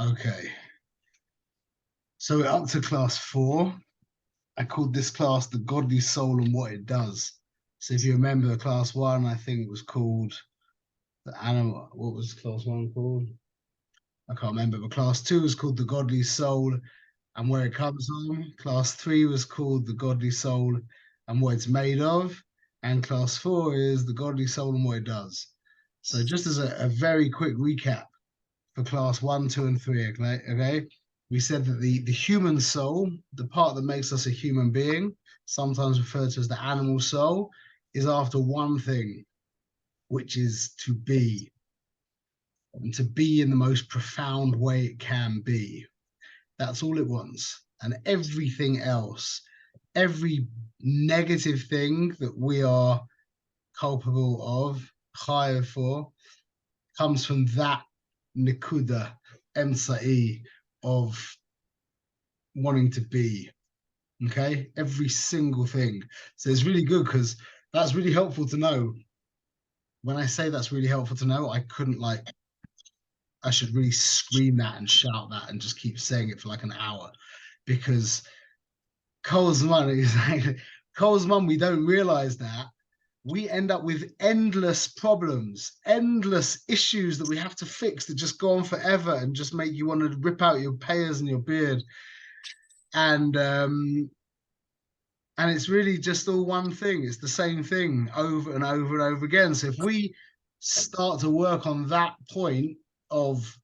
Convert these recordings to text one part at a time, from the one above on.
Okay. So we're up to class 4. I called this class the godly soul and what it does. So if you remember class 1, I think it was called the animal. What was class 1 called? I can't remember, but class 2 was called the godly soul and where it comes from. Class 3 was called the godly soul and what it's made of. And class 4 is the godly soul and what it does. So just as a very quick recap for class 1, 2, and 3, okay? We said that the human soul, the part that makes us a human being, sometimes referred to as the animal soul, is after one thing, which is to be, and to be in the most profound way it can be. That's all it wants. And everything else, every negative thing that we are culpable of, chayav for, comes from that nikuda, emsa'i, of wanting to be. Okay, every single thing. So it's really good because that's really helpful to know. When I say that's really helpful to know, I couldn't I should really scream that and shout that and just keep saying it for like an hour, because Cole's mum is like, Cole's mum, we don't realize that we end up with endless problems, endless issues that we have to fix that just go on forever and just make you want to rip out your payers and your beard. And it's really just all one thing. It's the same thing over and over and over again. So if we start to work on that point of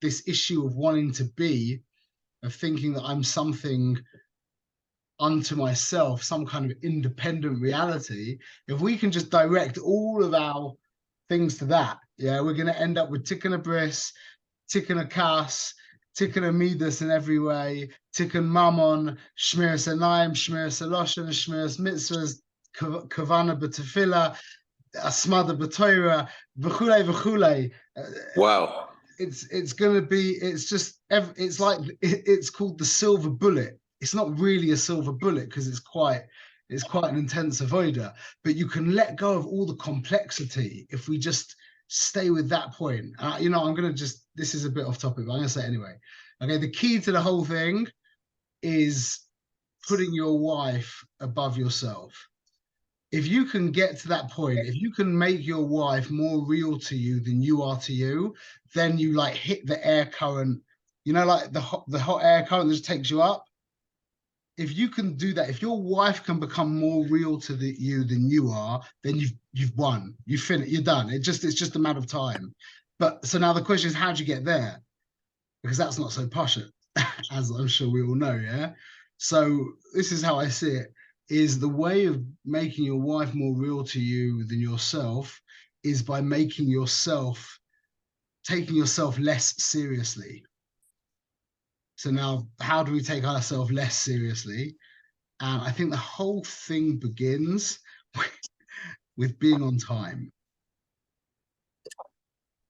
this issue of wanting to be, of thinking that I'm something unto myself, some kind of independent reality, if we can just direct all of our things to that, yeah, we're going to end up with tikkun bris, tikkun kas, tikkun midas in every way, tikkun mammon, shmiras anayim, shmiras aloshan, shmiras mitzvahs, kavana b'tefillah, asmada b'toira, v'chulei v'chulei. Wow. It's going to be, it's like, it's called the silver bullet. It's not really a silver bullet because it's quite an intense avoider, but you can let go of all the complexity if we just stay with that point. I'm going to just, this is a bit off topic, but I'm going to say it anyway. Okay, the key to the whole thing is putting your wife above yourself. If you can get to that point, if you can make your wife more real to you than you are to you, then you like hit the air current, like the hot air current that just takes you up. If you can do that, if your wife can become more real to you than you are, then you've won. You finished. You're done. It's just a matter of time. But so now the question is, how do you get there? Because that's not so posh, as I'm sure we all know. Yeah. So this is how I see it: is the way of making your wife more real to you than yourself is by taking yourself less seriously. So now, how do we take ourselves less seriously? And I think the whole thing begins with being on time.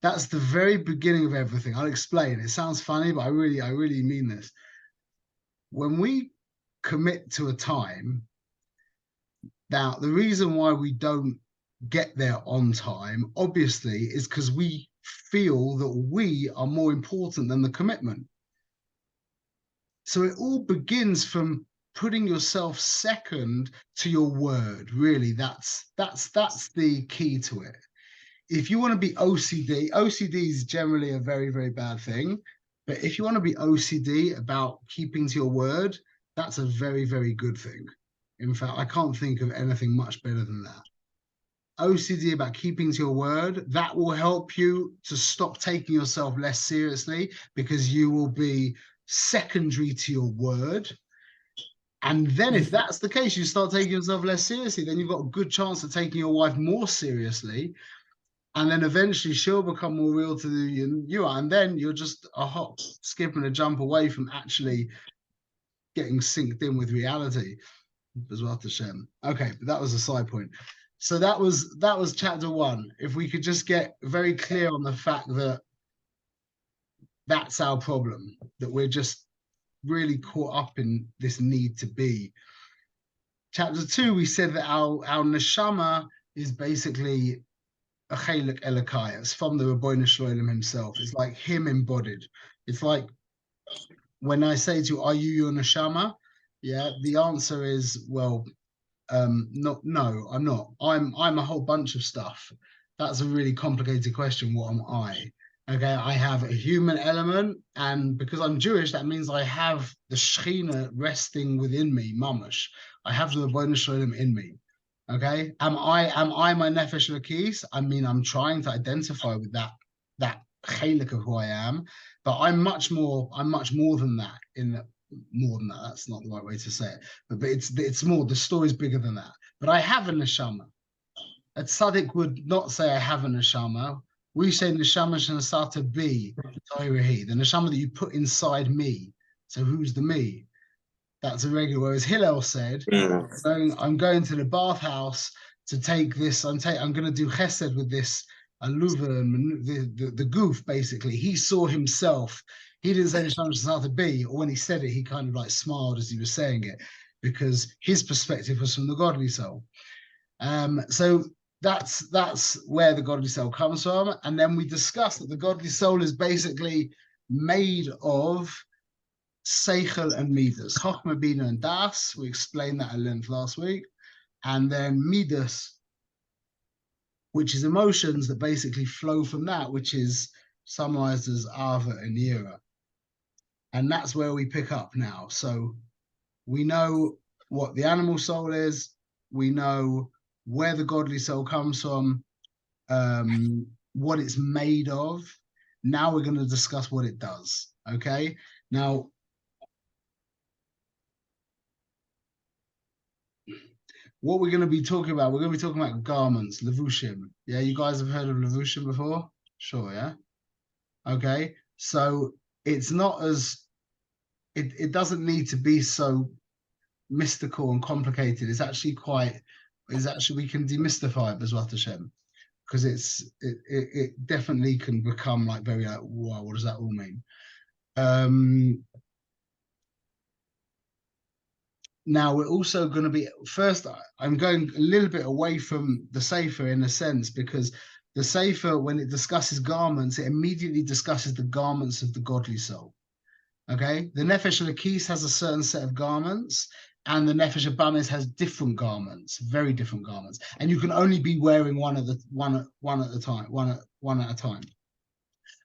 That's the very beginning of everything. I'll explain. It sounds funny, but I really mean this. When we commit to a time, now the reason why we don't get there on time, obviously, is because we feel that we are more important than the commitment. So it all begins from putting yourself second to your word. Really, that's the key to it. If you want to be OCD is generally a very, very bad thing. But if you want to be OCD about keeping to your word, that's a very, very good thing. In fact, I can't think of anything much better than that. OCD about keeping to your word, that will help you to stop taking yourself less seriously, because you will be secondary to your word. And then if that's the case, you start taking yourself less seriously, then you've got a good chance of taking your wife more seriously. And then eventually she'll become more real to you are. And then you're just a hop, skip, and a jump away from actually getting synced in with reality. B'ezrat Hashem. Okay, but that was a side point. So that was chapter 1. If we could just get very clear on the fact that that's our problem, that we're just really caught up in this need to be. Chapter 2, we said that our neshama is basically a chelek Elokai. It's from the Ribbono Shel Olam himself. It's like him embodied. It's like when I say to you, are you your neshama? Yeah, the answer is, well, no, I'm not. I'm a whole bunch of stuff. That's a really complicated question. What am I? Okay, I have a human element, and because I'm Jewish, that means I have the Shekhinah resting within me, mamash. I have the Ribono Shel Olam in me. Okay, am I my nefesh lakis? I mean, I'm trying to identify with that chelik of who I am, but I'm much more than that. More than that. That's not the right way to say it, but it's more. The story's bigger than that. But I have a neshama. A tzaddik would not say I have a neshama. We say neshama shenasata bi toirahi, the neshama that you put inside me. So who's the me? That's a regular. Whereas Hillel said, I'm going to the bathhouse to take this. I'm going to do chesed with this aluva, the goof. Basically, he saw himself. He didn't say neshama shenasata bi, or when he said it, he kind of like smiled as he was saying it, because his perspective was from the godly soul. So that's where the godly soul comes from. And then we discussed that the godly soul is basically made of seichel and midas, chokhmah, bina, and das. We explained that at length last week. And then midas, which is emotions that basically flow from that, which is summarized as ava and yira. And that's where we pick up now. So we know what the animal soul is. We know where the godly soul comes from, what it's made of. Now we're going to discuss what it does. Okay. Now, what we're going to be talking about, we're going to be talking about garments, levushim. Yeah, you guys have heard of levushim before? Sure, yeah. Okay, so it's not as, it doesn't need to be so mystical and complicated. It's actually we can demystify it, B'ezrat Hashem, because it definitely can become like very like, wow, what does that all mean? Now we're also going to be, first I'm going a little bit away from the Sefer in a sense, because the Sefer, when it discusses garments, it immediately discusses the garments of the godly soul. Okay, the Nefesh Lakis has a certain set of garments, and the Nefesh Abamis has different garments, very different garments, and you can only be wearing one at a time.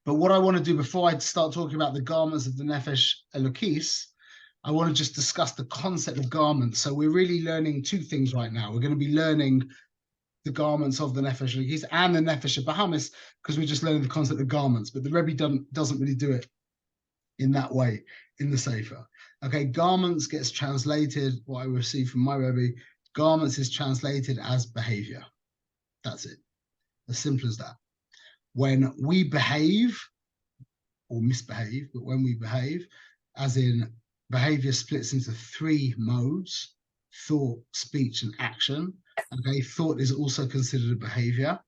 But what I want to do before I start talking about the garments of the Nefesh Lakis, I want to just discuss the concept of garments. So we're really learning two things right now. We're going to be learning the garments of the Nefesh Lakis and the Nefesh Bahamis, because we're just learning the concept of garments. But the Rebbe doesn't really do it in that way in the Sefer. Okay, garments gets translated, what I received from my Rebbe, garments is translated as behavior. That's it. As simple as that. When we behave, or misbehave, but when we behave, as in behavior splits into three modes: thought, speech, and action. Okay, thought is also considered a behavior.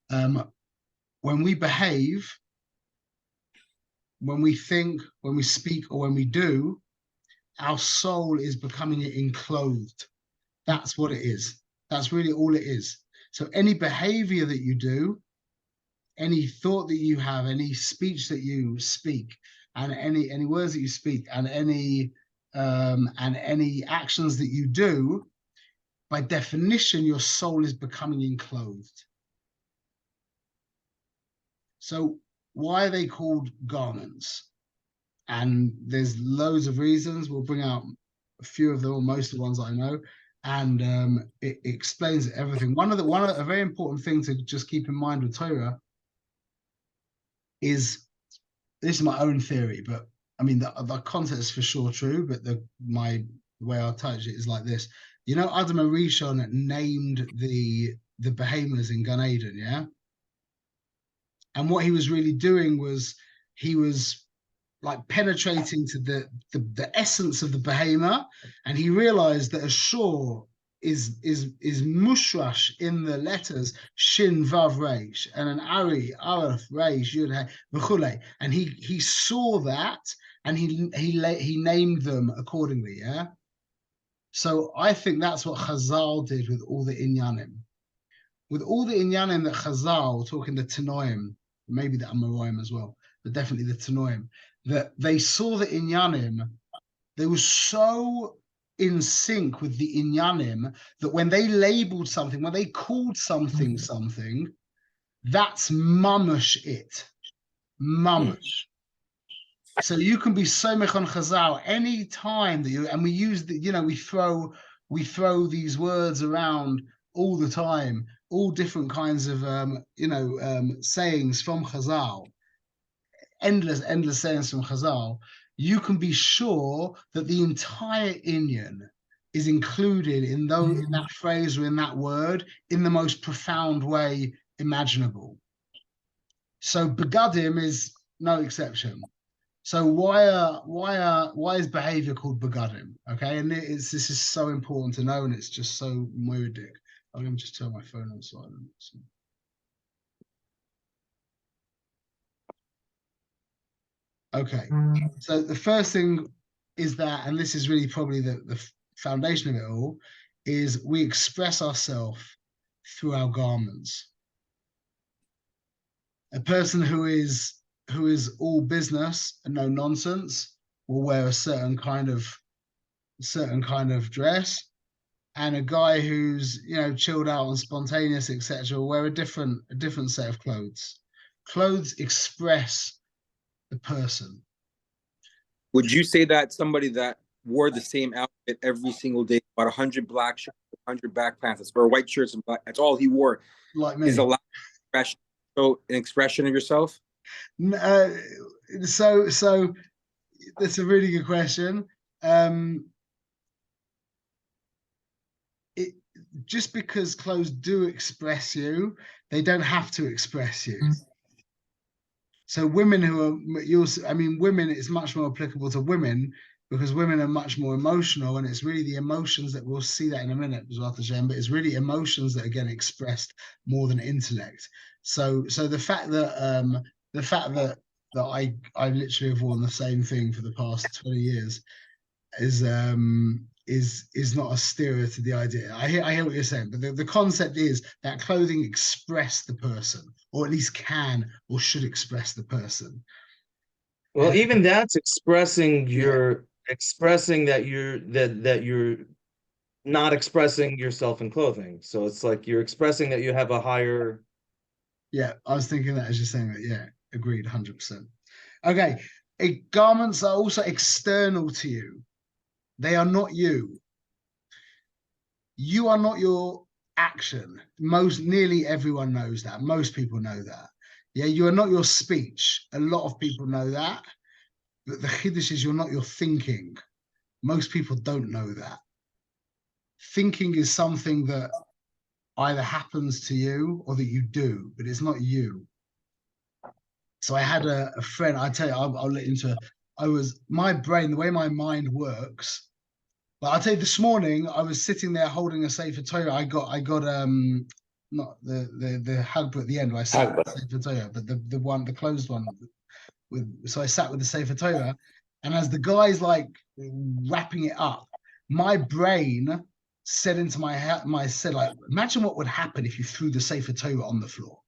When we behave, when we think, when we speak, or when we do, our soul is becoming enclosed. That's what it is. That's really all it is. So any behavior that you do, any thought that you have, any speech that you speak, and any words that you speak, and any actions that you do, by definition, your soul is becoming enclosed. So why are they called garments? And there's loads of reasons. We'll bring out a few of them, or most of the ones I know, and it explains everything. A very important thing to just keep in mind with Torah is, this is my own theory, but I mean the concept is for sure true, but the way I'll touch it is like this. You know, Adam Arishon named the behemoths in Gan Eden, yeah? And what he was really doing was he was like penetrating to the essence of the behemoth, and he realized that a shore is mushrash in the letters shin vav reish, and an ari aleph reish yud hey v'chulei, and he saw that, and he named them accordingly. Yeah. So I think that's what Chazal did with all the inyanim. With all the inyanim that Chazal, talking the Tanoim, maybe the Amoraim as well, but definitely the Tanoim, that they saw the Inyanim, they were so in sync with the Inyanim that when they labeled something, when they called something something, that's mamash it. Mamash. So you can be somech on Chazal any time that you, and we use the, you know, we throw these words around all the time, all different kinds of sayings from Chazal, endless sayings from Chazal. You can be sure that the entire Inyan is included in those, in that phrase or in that word in the most profound way imaginable. So begadim is no exception. So why is behavior called begadim? Okay, and this is so important to know, and it's just so moedic. I'm going to just turn my phone on silent. Okay, so the first thing is that, and this is really probably the foundation of it all, is we express ourselves through our garments. A person who is all business and no nonsense will wear a certain kind of dress, and a guy who's, you know, chilled out and spontaneous, etc., will wear a different set of clothes. Clothes express the person. Would you say that somebody that wore the same outfit every single day, about 100 black shirts, 100 black pants, or white shirts and black, that's all he wore, like me, is allowed to show an expression of yourself? So that's a really good question. Just because clothes do express you, they don't have to express you. So women who are, women, it's much more applicable to women because women are much more emotional, and it's really the emotions that, we'll see that in a minute as well, but it's really emotions that are getting expressed more than intellect. So the fact that I literally have worn the same thing for the past 20 years is not a steer to the idea. I hear what you're saying, but the concept is that clothing express the person, or at least can or should express the person. Well, even that's expressing expressing that you're not expressing yourself in clothing. So it's like you're expressing that you have a higher. Yeah, I was thinking that as you're saying that. Yeah, agreed, 100%. Okay, garments are also external to you. They are not you. You are not your action. Nearly everyone knows that. Most people know that. Yeah, you are not your speech. A lot of people know that. But the chiddush is you're not your thinking. Most people don't know that. Thinking is something that either happens to you or that you do, but it's not you. So I had a friend, I tell you, I'll let into it. My brain, the way my mind works, but I'll tell you, this morning I was sitting there holding a Sefer Torah. I got not the Hagbah at the end where I sat with the Sefer Torah, but the closed one. So I sat with the Sefer Torah, and as the guy's like wrapping it up, my brain said into my head, like, imagine what would happen if you threw the Sefer Torah on the floor.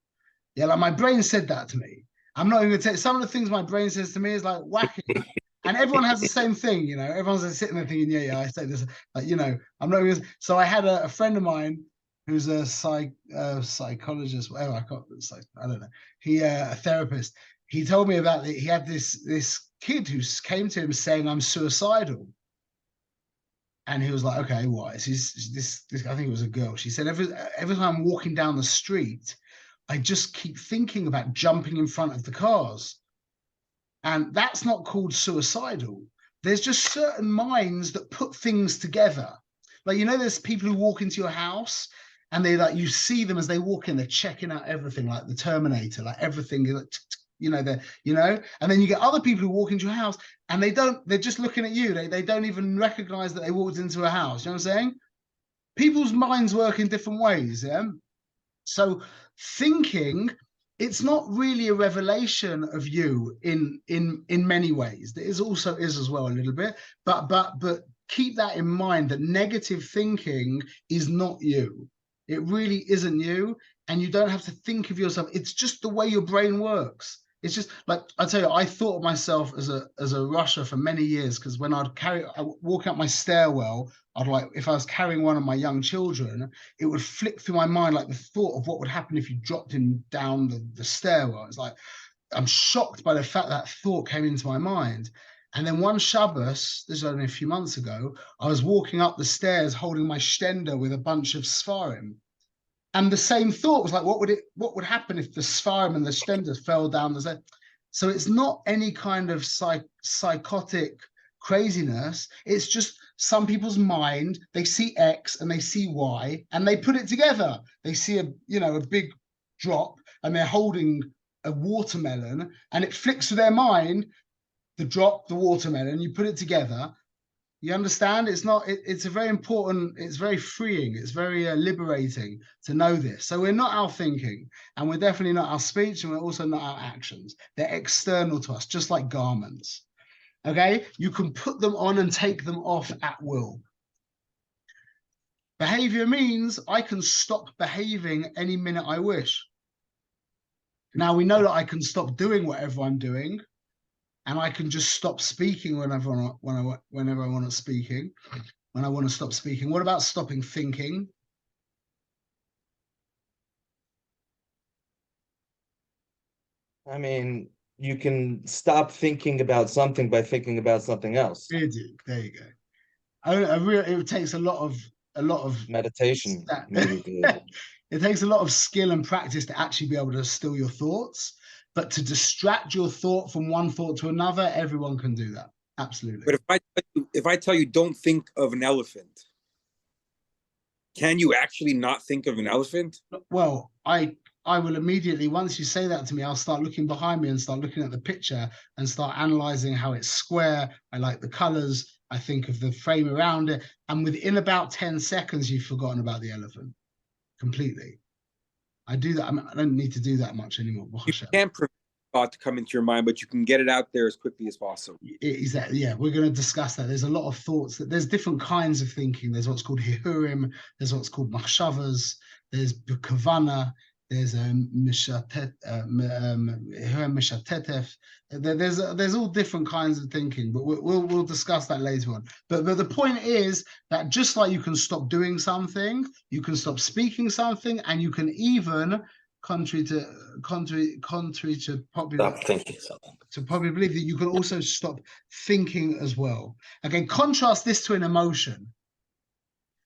Yeah, like my brain said that to me. I'm not even gonna tell you, some of the things my brain says to me is like wacky. And everyone has the same thing, you know. Everyone's like sitting there thinking, yeah, I say this, like, you know, I'm not even. So I had a friend of mine who's a psychologist, whatever, I don't know. He a therapist. He told me about he had this kid who came to him saying, I'm suicidal. And he was like, okay, why? This I think it was a girl. She said, every time I'm walking down the street, I just keep thinking about jumping in front of the cars. And that's not called suicidal. There's just certain minds that put things together. Like, you know, there's people who walk into your house and they like, you see them as they walk in, they're checking out everything, like the Terminator, like everything, you know, and then you get other people who walk into your house and they're just looking at you. They don't even recognize that they walked into a house. You know what I'm saying? People's minds work in different ways. Yeah. So thinking, it's not really a revelation of you in many ways. There also is as well a little bit, but keep that in mind, that negative thinking is not you. It really isn't you, and you don't have to think of yourself. It's just the way your brain works. It's just like, I tell you, I thought of myself as a rusher for many years, because when I walk up my stairwell, I'd like, if I was carrying one of my young children, it would flick through my mind like the thought of what would happen if you dropped him down the stairwell. It's like, I'm shocked by the fact that thought came into my mind. And then one Shabbos, this was only a few months ago, I was walking up the stairs holding my shtender with a bunch of Sfarim. And the same thought was like, what would happen if the Sfarim and the shtender fell down the stairs? So it's not any kind of psychotic craziness. It's just some people's mind, they see X and they see Y and they put it together. They see a big drop and they're holding a watermelon, and it flicks through their mind, the drop, the watermelon, you put it together. You understand? It's a very important, it's very freeing, it's very liberating to know this. So we're not our thinking, and we're definitely not our speech, and we're also not our actions. They're external to us, just like garments. Okay? You can put them on and take them off at will. Behavior means I can stop behaving any minute I wish. Now we know that I can stop doing whatever I'm doing, and I can just stop speaking whenever I want to speaking, when I want to stop speaking. What about stopping thinking? I mean, you can stop thinking about something by thinking about something else. There you go. It takes a lot of Meditation. It takes a lot of skill and practice to actually be able to still your thoughts, but to distract your thought from one thought to another, everyone can do that. Absolutely. But if I tell you don't think of an elephant, can you actually not think of an elephant? Well, I will immediately, once you say that to me, I'll start looking behind me and start looking at the picture and start analyzing how it's square. I like the colors. I think of the frame around it. And within about 10 seconds, you've forgotten about the elephant completely. I do that. I don't need to do that much anymore. You can't prevent thought to come into your mind, but you can get it out there as quickly as possible. Exactly. Yeah, we're going to discuss that. There's a lot of thoughts. There's different kinds of thinking. There's what's called hihurim. There's what's called machshavas. There's kavana. There's mishatetef. There's all different kinds of thinking, but we'll discuss that later on. But the point is that just like you can stop doing something, you can stop speaking something, and you can even, contrary to popular, Stop thinking something. to popular belief, that you can also stop thinking as well. Again, contrast this to an emotion.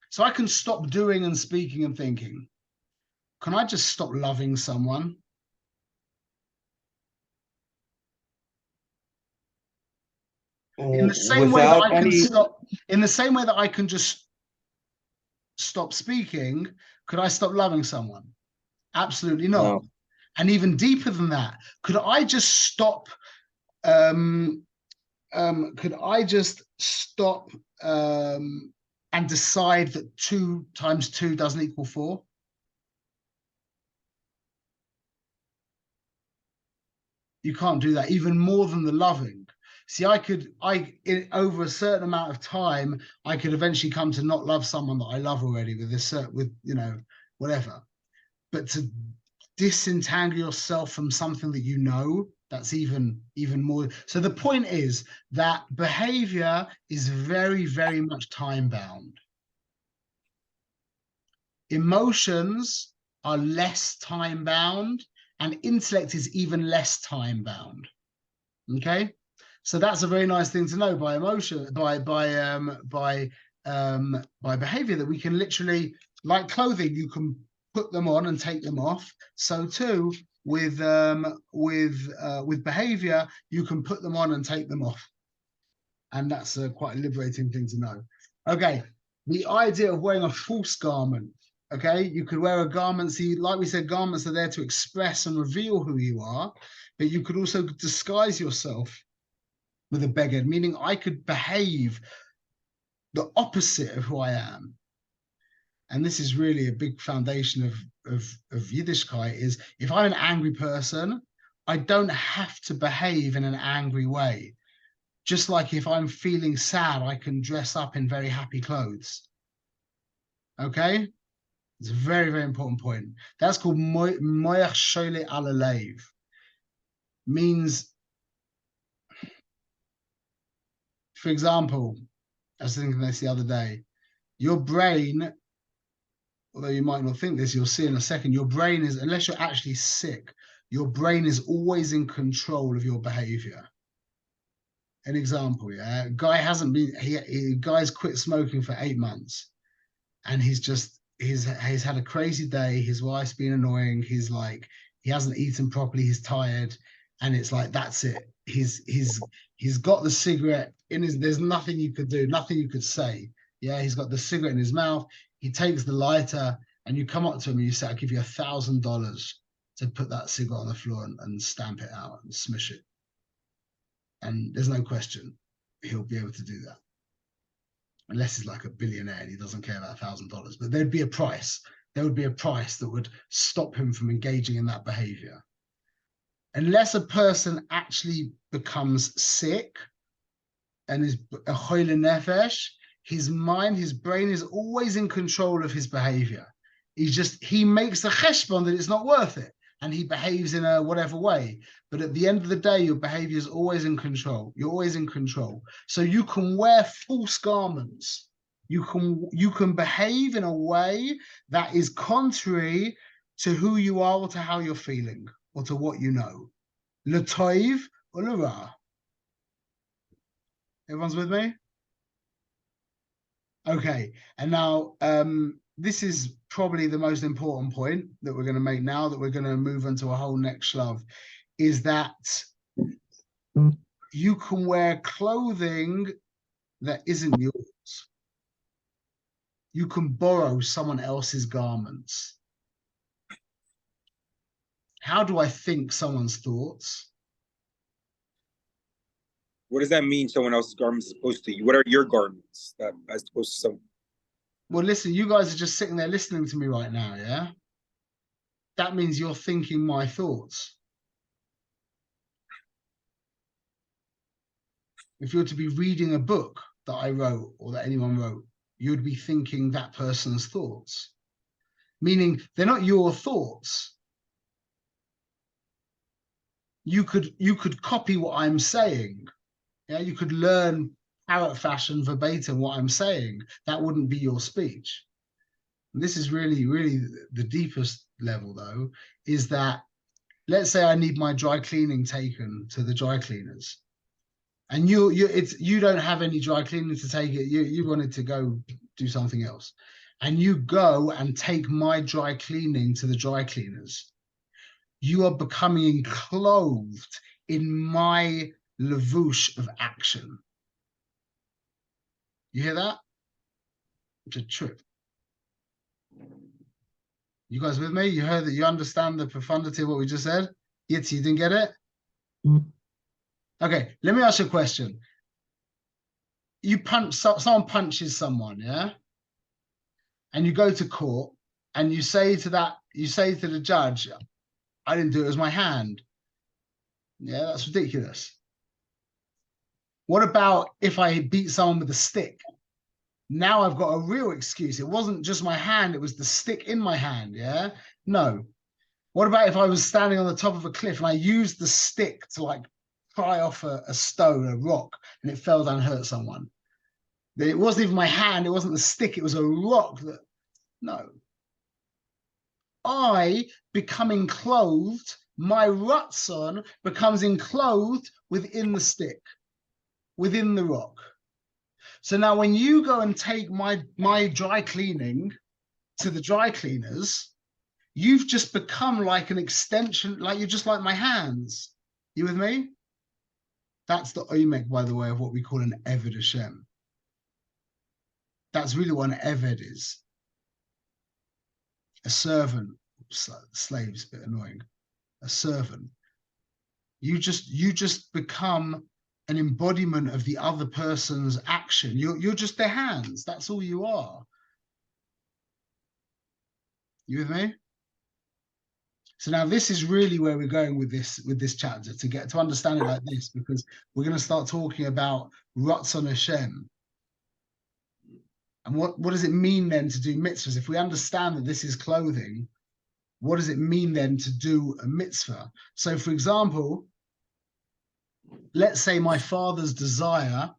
So I can stop doing and speaking and thinking. Can I just stop loving someone? In the same way that I can stop, in the same way that I can just stop speaking, could I stop loving someone? Absolutely not. No. And even deeper than that, could I just stop? Could I just stop and decide that 2 times 2 doesn't equal 4? You can't do that. Even more than the loving. See, over a certain amount of time, I could eventually come to not love someone that I love already with whatever. But to disentangle yourself from something that you know, that's even more. So the point is that behavior is very, very much time bound. Emotions are less time bound, and intellect is even less time bound. Okay, so that's a very nice thing to know. By emotion, by behavior, that we can literally, like clothing, you can put them on and take them off. So too with behavior, you can put them on and take them off, and that's quite a liberating thing to know. Okay, the idea of wearing a false garment. Okay, you could wear a garment. See, like we said, garments are there to express and reveal who you are, but you could also disguise yourself with a beged, meaning I could behave the opposite of who I am. And this is really a big foundation of Yiddishkeit, is if I'm an angry person, I don't have to behave in an angry way. Just like if I'm feeling sad, I can dress up in very happy clothes. Okay? It's a very, very important point. That's called moyach shole alalev. Means, for example, I was thinking this the other day, your brain, although you might not think this, you'll see in a second, your brain is, unless you're actually sick, your brain is always in control of your behavior. An example, yeah, guy hasn't been, guy's quit smoking for 8 months, and he's had a crazy day. His wife's been annoying. He's like, he hasn't eaten properly. He's tired, and it's like, that's it. He's got the cigarette in his. There's nothing you could do, nothing you could say. Yeah, he's got the cigarette in his mouth. He takes the lighter, and you come up to him and you say, "I'll give you $1,000 to put that cigarette on the floor and stamp it out and smash it." And there's no question he'll be able to do that. Unless he's like a billionaire and he doesn't care about $1,000. But there'd be a price. There would be a price that would stop him from engaging in that behavior. Unless a person actually becomes sick and is a choile nefesh, his mind, his brain is always in control of his behavior. He makes the cheshbon that it's not worth it, and he behaves in a whatever way. But at the end of the day, your behavior is always in control. You're always in control. So you can wear false garments. You can behave in a way that is contrary to who you are or to how you're feeling or to what you know. L'toiv or l'ra. Everyone's with me? Okay, and now this is probably the most important point that we're going to make now that we're going to move into a whole next shlav, is that you can wear clothing that isn't yours. You can borrow someone else's garments. How do I think someone's thoughts? What does that mean? Someone else's garments is opposed to you? What are your garments that as opposed to someone? Well, listen, you guys are just sitting there listening to me right now, yeah? That means you're thinking my thoughts. If you were to be reading a book that I wrote or that anyone wrote, you'd be thinking that person's thoughts. Meaning they're not your thoughts. You could copy what I'm saying. Yeah, you could learn parrot fashion verbatim what I'm saying. That wouldn't be your speech. And this is really, really the deepest level, though, is that, let's say I need my dry cleaning taken to the dry cleaners, and you don't have any dry cleaning to take it. You wanted to go do something else, and you go and take my dry cleaning to the dry cleaners. You are becoming clothed in my levush of action. You hear that? It's a trip. You guys with me? You heard that? You understand the profundity of what we just said? Yitzi, you didn't get it? Okay, let me ask you a question. You someone punches someone, yeah? And you go to court and you say to the judge, I didn't do it, it was my hand. Yeah, that's ridiculous. What about if I beat someone with a stick? Now I've got a real excuse. It wasn't just my hand, it was the stick in my hand, yeah? No. What about if I was standing on the top of a cliff and I used the stick to like pry off a stone, a rock, and it fell down and hurt someone? It wasn't even my hand, it wasn't the stick, it was a rock that, no. I becoming clothed, my ratzon becomes enclosed within the stick, within the rock. So now when you go and take my dry cleaning to the dry cleaners, you've just become like an extension, like you're just like my hands. You with me? That's the omek, by the way, of what we call an Eved Hashem. That's really what an Eved is. A servant, slave's a bit annoying. A servant. You just become an embodiment of the other person's action. You're just their hands. That's all you are. You with me? So now this is really where we're going with this chapter, to get to understand it like this, because we're going to start talking about Ratzon Hashem. And what does it mean then to do mitzvahs? If we understand that this is clothing, what does it mean then to do a mitzvah? So, for example, let's say my father's desire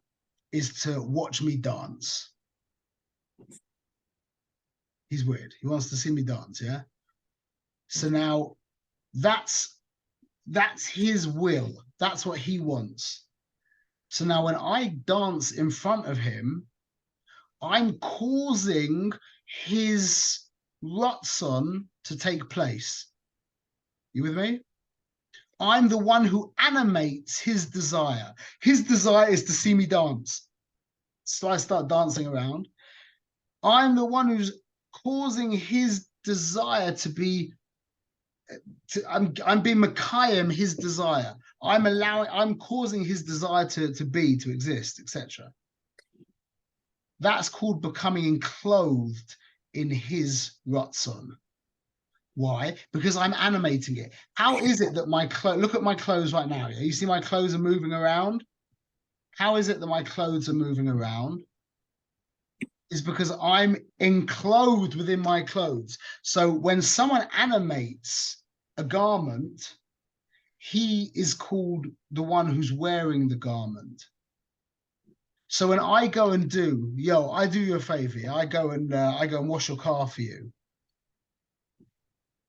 is to watch me dance. He's weird. He wants to see me dance, yeah? So now that's his will. That's what he wants. So now when I dance in front of him, I'm causing his ratzon to take place. You with me? I'm the one who animates his desire. His desire is to see me dance. So I start dancing around. I'm the one who's causing his desire to be, I'm being Makayim his desire. I'm causing his desire to exist, etc. That's called becoming enclosed in his ratzon. Why? Because I'm animating it. How is it that my clothes, look at my clothes right now. You see my clothes are moving around? How is it that my clothes are moving around? Is because I'm enclosed within my clothes. So when someone animates a garment, he is called the one who's wearing the garment. So when I go and do, I do you a favor. I go and wash your car for you.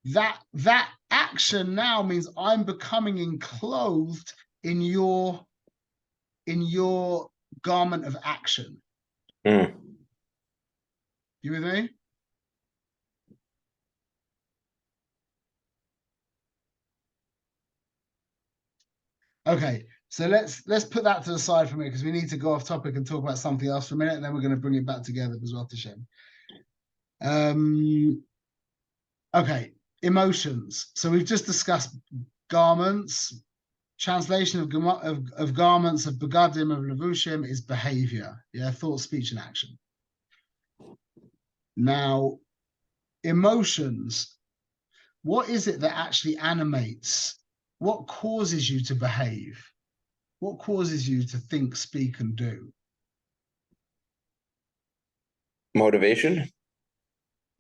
That action now means I'm becoming enclosed in your garment of action. Mm. You with me? Okay, so let's put that to the side for a minute because we need to go off topic and talk about something else for a minute, and then we're going to bring it back together as well to Shem. Okay, emotions. So we've just discussed garments. Translation of garments, of begadim, of levushim is behavior. Yeah, thought, speech, and action. Now, emotions. What is it that actually animates? What causes you to behave? What causes you to think, speak, and do? Motivation.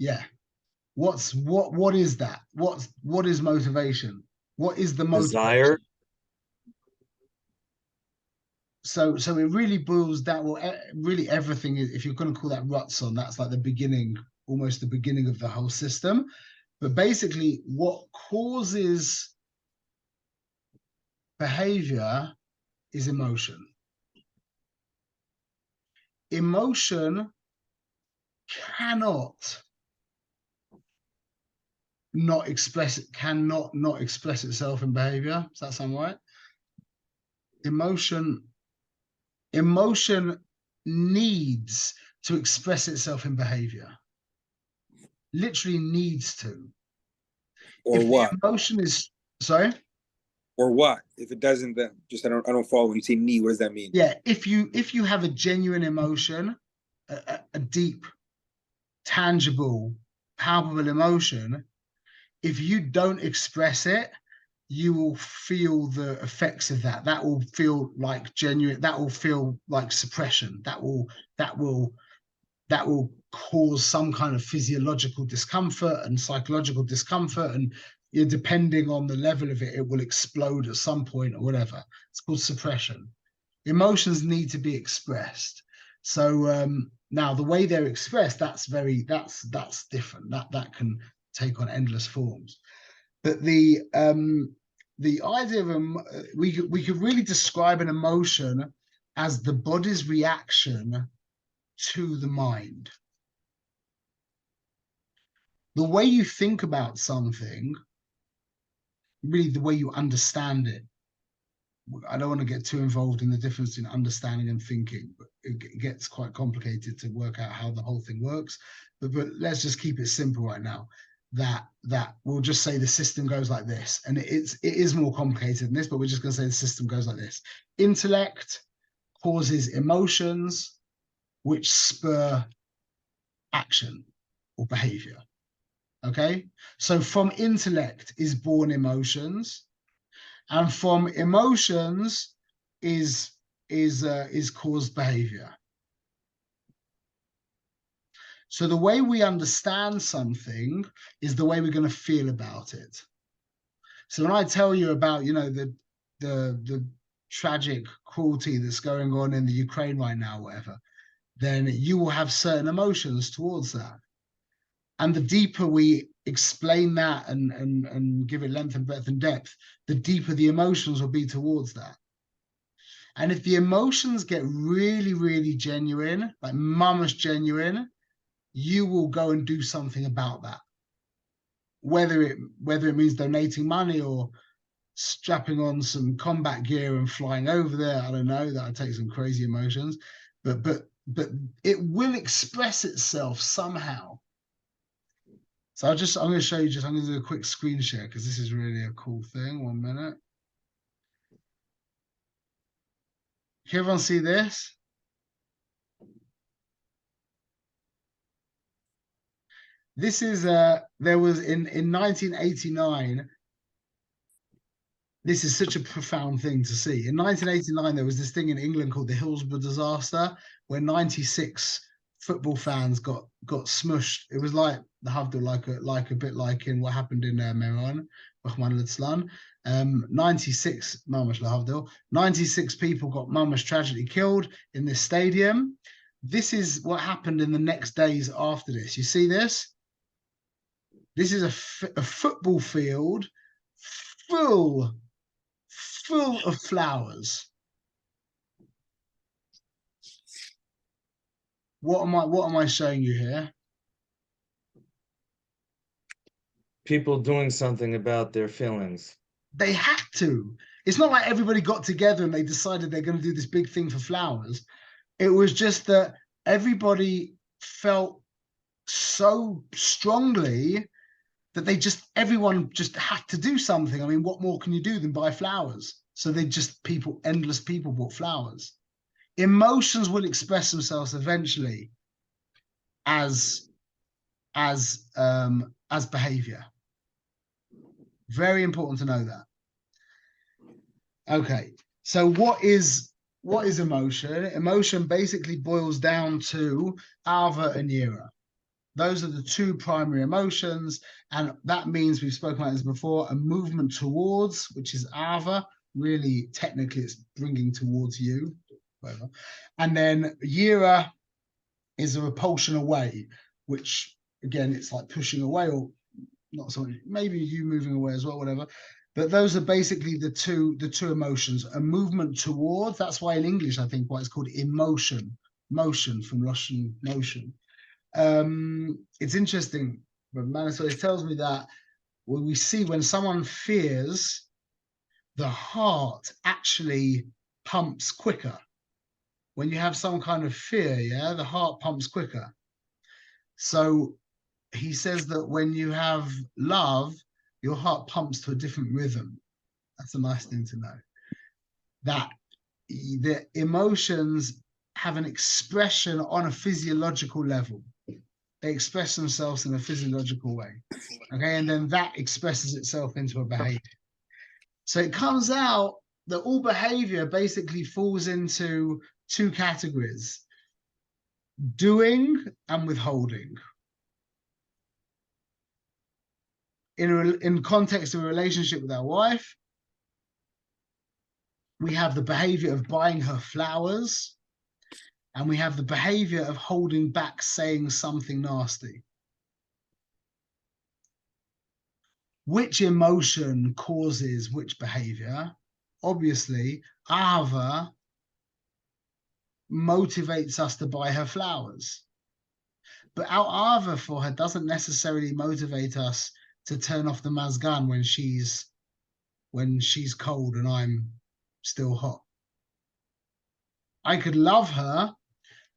Yeah. What is that? What is motivation? What is the motivation? Desire. So it really boils down. Well, really everything is. If you're going to call that ratzon, that's like the beginning, almost the beginning of the whole system. But basically, what causes behavior is emotion. Emotion cannot not express itself in behavior. Does that sound right? Emotion needs to express itself in behavior. Literally needs to. Or if what? The emotion is sorry. Or what? If it doesn't, then just I don't follow. When you say need, what does that mean? Yeah, if you have a genuine emotion, a deep, tangible, palpable emotion, if you don't express it, you will feel the effects of that. That will feel like genuine. That will feel like suppression. That will cause some kind of physiological discomfort and psychological discomfort, and depending on the level of it, it will explode at some point or whatever. It's called suppression. Emotions need to be expressed. So now the way they're expressed, that's different. That can take on endless forms. But the idea of we could really describe an emotion as the body's reaction to the mind. The way you think about something, really the way you understand it. I don't want to get too involved in the difference in understanding and thinking, but it gets quite complicated to work out how the whole thing works. But let's just keep it simple right now. That we'll just say the system goes like this, and it is more complicated than this, but we're just going to say the system goes like this. Intellect causes emotions, which spur action or behavior. Okay, so from intellect is born emotions, and from emotions is caused behavior. So the way we understand something is the way we're going to feel about it. So when I tell you about, you know, the tragic cruelty that's going on in the Ukraine right now, whatever, then you will have certain emotions towards that. And the deeper we explain that and give it length and breadth and depth, the deeper the emotions will be towards that. And if the emotions get really, really genuine, like mama's genuine, you will go and do something about that. Whether it means donating money or strapping on some combat gear and flying over there, I don't know, that'll take some crazy emotions, but it will express itself somehow. So I'm going to show you, I'm going to do a quick screen share because this is really a cool thing. 1 minute. Can everyone see this? This is there was in 1989. This is such a profound thing to see. In 1989, there was this thing in England called the Hillsborough disaster, where 96 football fans got smushed. It was like the Havdil, like a bit like in what happened in Meron, Rahman al-Islam. 96 Mamash Lahavdil. 96 people got Mamash tragically killed in this stadium. This is what happened in the next days after this. You see this? This is a football field full of flowers. What am I showing you here? People doing something about their feelings. They had to. It's not like everybody got together and they decided they're going to do this big thing for flowers. It was just that everybody felt so strongly that everyone just had to do something. I mean, what more can you do than buy flowers? So endless people bought flowers. Emotions will express themselves eventually as behavior. Very important to know that. Okay, so what is emotion? Emotion basically boils down to Ava and Yira. Those are the two primary emotions, and that means, we've spoken about this before, a movement towards, which is Ava. Really, technically, it's bringing towards you. Whatever. And then Yira is a repulsion away, which, again, it's like pushing away, or not so much, maybe you moving away as well, whatever. But those are basically the two emotions. A movement towards, that's why in English, I think, why it's called emotion. Motion, from Russian motion. It's interesting, but Manisoli tells me that when we see when someone fears, the heart actually pumps quicker. When you have some kind of fear, yeah, the heart pumps quicker. So he says that when you have love, your heart pumps to a different rhythm. That's a nice thing to know. That the emotions have an expression on a physiological level. They express themselves in a physiological way. Okay, and then that expresses itself into a behavior. So it comes out that all behavior basically falls into two categories: doing and withholding. In context of a relationship with our wife, we have the behavior of buying her flowers, and we have the behavior of holding back, saying something nasty. Which emotion causes which behavior? Obviously, Ava motivates us to buy her flowers. But our Ava for her doesn't necessarily motivate us to turn off the mazgan when she's cold and I'm still hot. I could love her,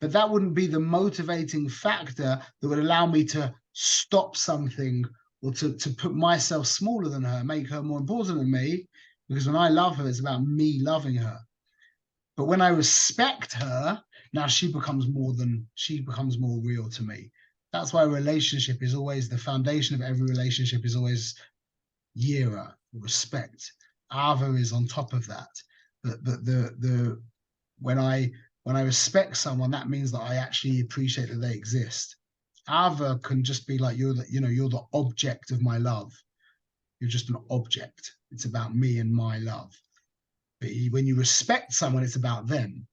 but that wouldn't be the motivating factor that would allow me to stop something or to put myself smaller than her, make her more important than me, because when I love her, it's about me loving her. But when I respect her, now she becomes more real to me. That's why a relationship is always, the foundation of every relationship is always Yira, respect. Ava is on top of that. But when I respect someone, that means that I actually appreciate that they exist. Ava can just be like you're the object of my love. You're just an object. It's about me and my love. But when you respect someone, it's about them.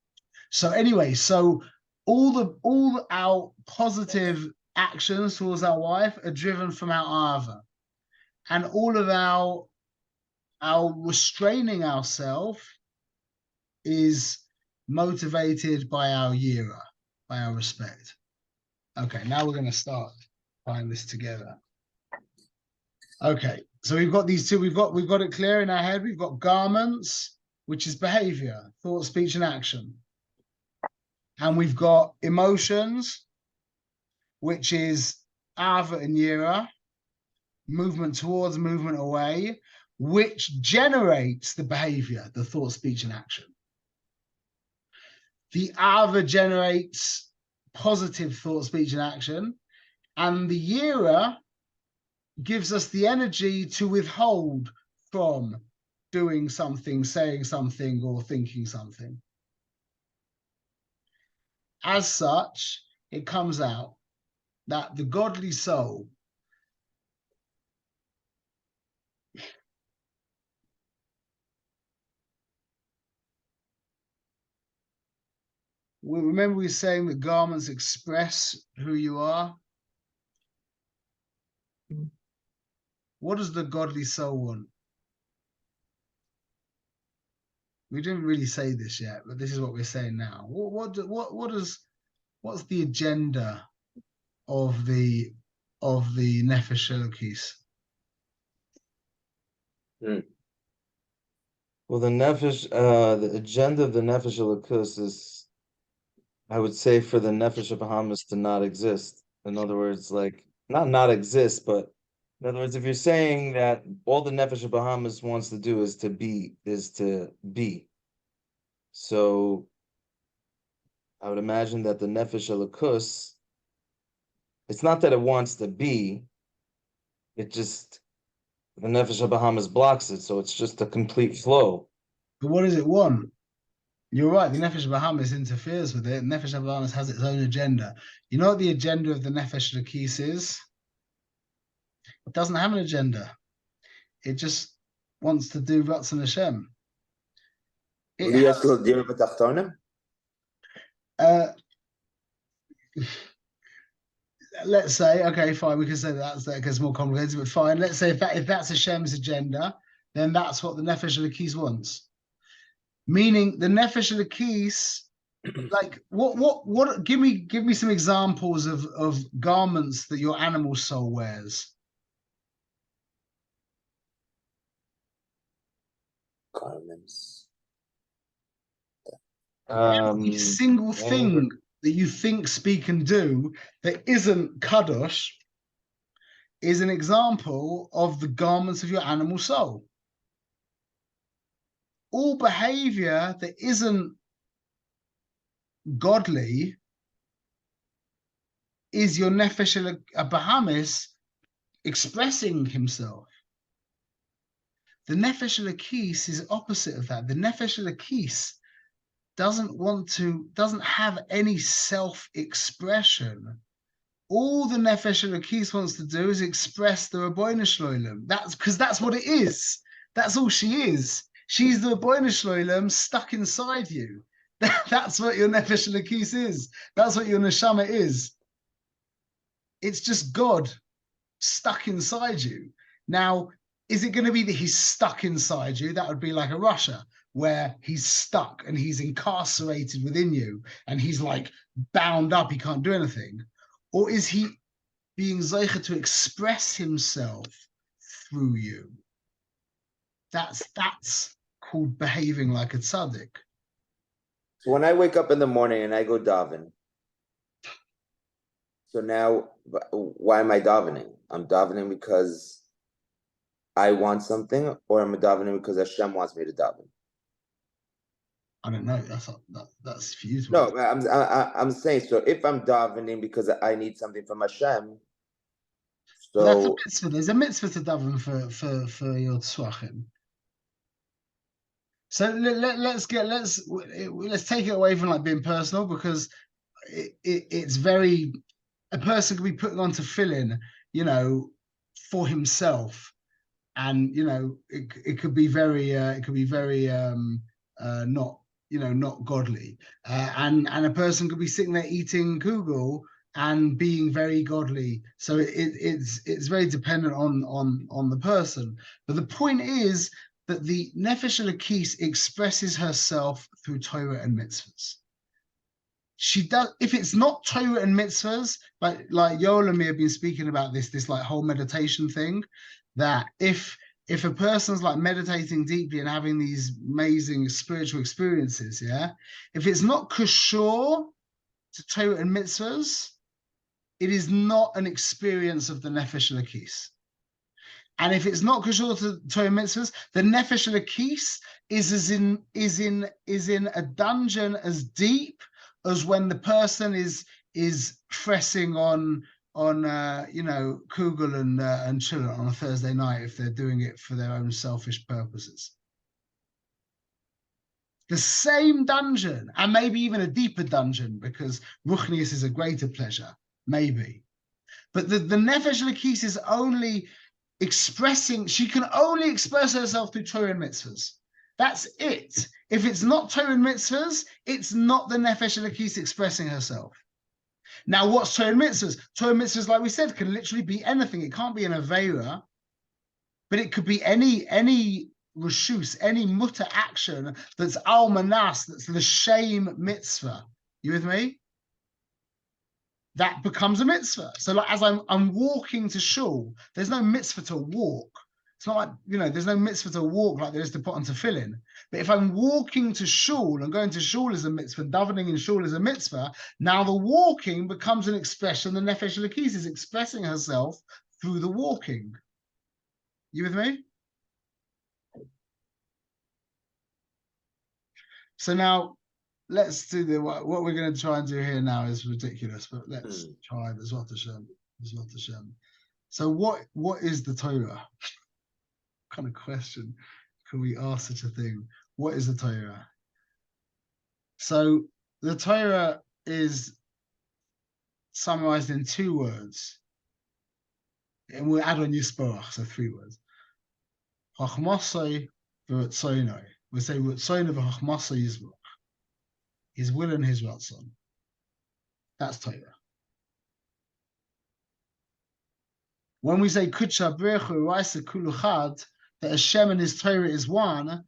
So anyway, so all our positive actions towards our wife are driven from our Ava, and all of our restraining ourselves is motivated by our Yira, by our respect. Okay, now we're going to start tying this together. Okay, so we've got these two. We've got it clear in our head. We've got garments, which is behavior, thought, speech, and action. And we've got emotions, which is Ava and Yira, movement towards, movement away, which generates the behavior, the thought, speech, and action. The Ava generates positive thought, speech, and action, and the Yira gives us the energy to withhold from doing something, saying something, or thinking something. As such, it comes out that the godly soul remember we were saying that garments express who you are. What does the godly soul want? We didn't really say this yet, but this is what we're saying now. What's the agenda of the Nefesh Elokis? Well, the agenda of the Nefesh Elokus is, I would say, for the Nefesh of Bahamas to not exist. In other words, like not exist, but in other words, if you're saying that all the Nefesh of Bahamas wants to do is to be. So I would imagine that the Nefesh Elokus, it's not that it wants to be, it just, the Nefesh of Bahamas blocks it, so it's just a complete flow. But what does it want? You're right, the Nefesh of Bahamas interferes with it. Nefesh of Bahamas has its own agenda. You know what the agenda of the Nefesh Elokis is? It doesn't have an agenda. It just wants to do Ratzon Hashem. Let's say, okay, fine, we can say that gets more complicated, but fine. Let's say if that's Hashem's agenda, then that's what the Nefesh Elokis wants. Meaning the Nefesh Elokis, like what? Give me some examples of garments that your animal soul wears. Garments. Every single thing that you think, speak, and do that isn't kadosh is an example of the garments of your animal soul. All behavior that isn't godly is your Nefesh Bahamas expressing himself. The Nefesh Elokis is opposite of that. The Nefesh Elokis doesn't have any self-expression. All the Nefesh Elokis wants to do is express the Rabbeinu Shloilem. That's because that's what it is. That's all she is. She's the Rabbeinu Shloilem stuck inside you. That's what your Nefesh Elokis is. That's what your Neshama is. It's just God stuck inside you. Now, is it going to be that he's stuck inside you? That would be like a Russia, where he's stuck and he's incarcerated within you and he's like bound up, he can't do anything. Or is he being zeicha to express himself through you? That's called behaving like a tzaddik. So when I wake up in the morning and I go daven, so now why am I davening? I'm davening because I want something, or I'm davening because Hashem wants me to daven? I don't know. That's for you to No, I'm saying, so if I'm davening because I need something from Hashem, so that's a mitzvah. There's a mitzvah to daven for your tzwachim. So let's take it away from like being personal, because it's very a person could be putting on tefillin, you know, for himself, and you know, it could be very not, you know, not godly, and a person could be sitting there eating kugel and being very godly. So it's very dependent on the person. But the point is that the Nefesh Elokis expresses herself through Torah and mitzvahs. She does, if it's not Torah and mitzvahs, but like Yoel and me have been speaking about this like whole meditation thing, that if a person's like meditating deeply and having these amazing spiritual experiences, yeah, if it's not kosher to Torah and mitzvahs, it is not an experience of the Nefesh Elokis. And if it's not kosher to Torah mitzvahs, the Nefesh Elokis is in a dungeon as deep as when the person is pressing on you know, kugel and chiller on a Thursday night, if they're doing it for their own selfish purposes. The same dungeon, and maybe even a deeper dungeon, because Ruchnius is a greater pleasure, maybe. But the Nefesh Elokis is only expressing, she can only express herself through Torah and mitzvahs. That's it. If it's not Torah and mitzvahs, it's not the Nefesh Elokis expressing herself. Now, what's Torah and mitzvahs? Torah and mitzvahs, like we said, can literally be anything. It can't be an Aveira, but it could be any reshus, any mutter action that's al manas, that's the shame mitzvah. You with me? That becomes a mitzvah. So like, as I'm walking to shul, there's no mitzvah to walk. It's not like, you know, there's no mitzvah to walk like there is to put on tefillin. But if I'm walking to shul, and going to shul is a mitzvah, davening in shul is a mitzvah, now the walking becomes an expression. The Nefesh Elokis is expressing herself through the walking. You with me? So now, let's do what we're going to try and do here now is ridiculous, but let's try B'ezrat Hashem. So what is the Torah? What kind of question can we ask such a thing? What is the Torah? So the Torah is summarized in 2 words, and we'll add on Yisborach, so 3 words. Chachmasai v'Ratzonai. We say Ratzonai v'Chachmasai Yisborach. His will and his ratzon. That's Torah. When we say Kudsha Brechu Raisa Kuluchad, that Hashem and his Torah is one,